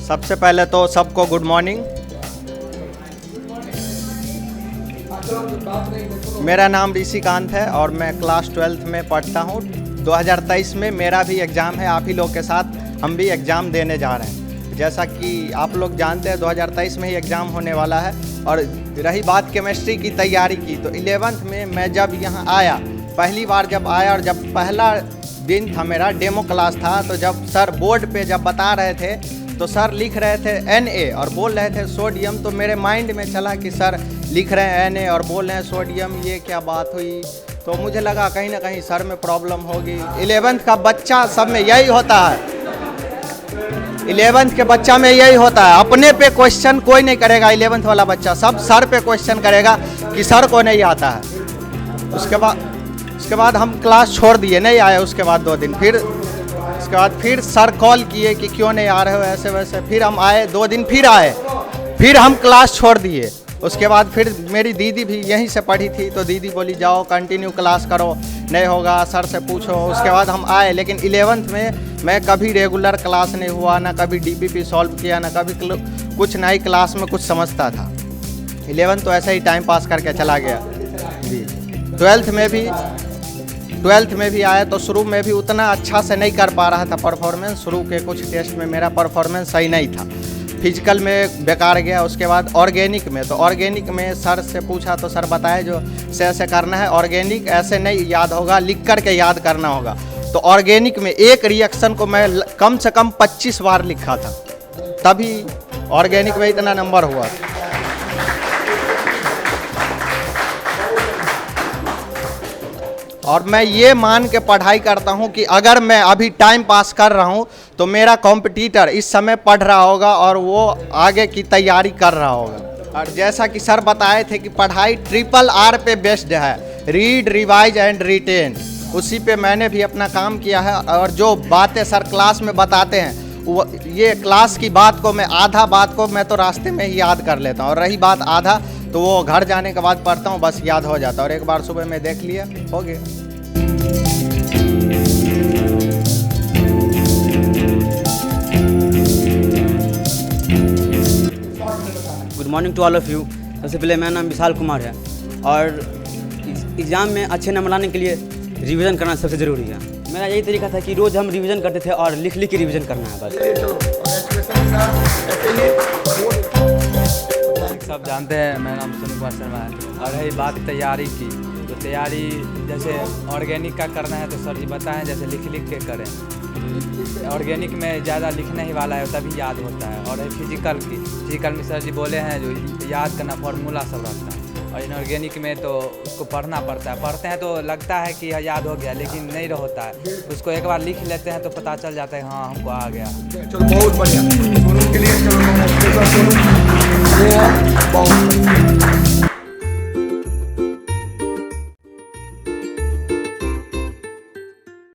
सबसे पहले तो सबको गुड मॉर्निंग। मेरा नाम ऋषिकांत है और मैं क्लास 12th में पढ़ता हूँ। 2023 में मेरा भी एग्ज़ाम है, आप ही लोग के साथ हम भी एग्ज़ाम देने जा रहे हैं। जैसा कि आप लोग जानते हैं 2023 में ही एग्ज़ाम होने वाला है। और रही बात केमिस्ट्री की तैयारी की, तो 11th में मैं जब यहाँ आया, पहली बार जब आया और जब पहला दिन था मेरा डेमो क्लास था, तो जब सर बोर्ड पे जब बता रहे थे तो सर लिख रहे थे Na और बोल रहे थे सोडियम, तो मेरे माइंड में चला कि सर लिख रहे हैं Na और बोल रहे हैं सोडियम, ये क्या बात हुई। तो मुझे लगा कहीं ना कहीं सर में प्रॉब्लम होगी। 11th का बच्चा सब में यही होता है, 11th के बच्चा में यही होता है, अपने पे क्वेश्चन कोई नहीं करेगा। 11th वाला बच्चा सब सर पे क्वेश्चन करेगा कि सर को नहीं आता है। उसके बाद हम क्लास छोड़ दिए, नहीं आए उसके बाद 2 दिन। उसके बाद फिर सर कॉल किए कि क्यों नहीं आ रहे हो ऐसे वैसे। फिर हम आए, 2 दिन फिर आए, फिर हम क्लास छोड़ दिए। उसके बाद फिर मेरी दीदी भी यहीं से पढ़ी थी, तो दीदी बोली जाओ कंटिन्यू क्लास करो, नहीं होगा सर से पूछो। उसके बाद हम आए, लेकिन 11th में मैं कभी रेगुलर क्लास नहीं हुआ, ना कभी DPP सॉल्व किया, ना कभी कुछ नई क्लास में कुछ समझता था। 11th तो ऐसे ही टाइम पास करके चला गया जी। 12th में भी आया, तो शुरू में भी उतना अच्छा से नहीं कर पा रहा था परफॉर्मेंस। शुरू के कुछ टेस्ट में मेरा परफॉर्मेंस सही नहीं था, फिजिकल में बेकार गया। उसके बाद ऑर्गेनिक में सर से पूछा तो सर बताए जो से ऐसे करना है, ऑर्गेनिक ऐसे नहीं याद होगा, लिख कर के याद करना होगा। तो ऑर्गेनिक में एक रिएक्शन को मैं कम से कम 25 बार लिखा था, तभी ऑर्गेनिक में इतना नंबर हुआ। और मैं ये मान के पढ़ाई करता हूँ कि अगर मैं अभी टाइम पास कर रहा हूँ तो मेरा कॉम्पिटिटर इस समय पढ़ रहा होगा और वो आगे की तैयारी कर रहा होगा। और जैसा कि सर बताए थे कि पढ़ाई RRR पे बेस्ड है, रीड, रिवाइज एंड रिटेन। उसी पे मैंने भी अपना काम किया है। और जो बातें सर क्लास में बताते हैं, वो ये क्लास की बात को मैं आधा बात को मैं तो रास्ते में ही याद कर लेता हूँ, और रही बात आधा तो वो घर जाने के बाद पढ़ता हूँ, बस याद हो जाता है। और एक बार सुबह में देख लिया, हो गया। Good morning to all of you. सबसे पहले मेरा नाम विशाल कुमार है, और एग्ज़ाम में अच्छे नंबर लाने के लिए रिवीजन करना सबसे ज़रूरी है। मेरा यही तरीका था कि रोज़ हम रिवीजन करते थे और लिख के रिवीजन करना है बस। सब जानते हैं मेरा नाम सोनू कुमार शर्मा है। और रही बात तैयारी की, तो तैयारी जैसे ऑर्गेनिक का करना है तो सर जी बताएं जैसे लिख के करें। ऑर्गेनिक में ज़्यादा लिखने ही वाला है तभी याद होता है। और फिजिकल में सर जी बोले हैं जो याद करना फार्मूला सब रहता है। और इनऑर्गेनिक में तो उसको पढ़ना पड़ता है, पढ़ते हैं तो लगता है कि याद हो गया, लेकिन नहीं होता है। उसको एक बार लिख लेते हैं तो पता चल जाता है हाँ हमको आ गया। चलो बहुत बढ़िया, सोनू के लिए चलो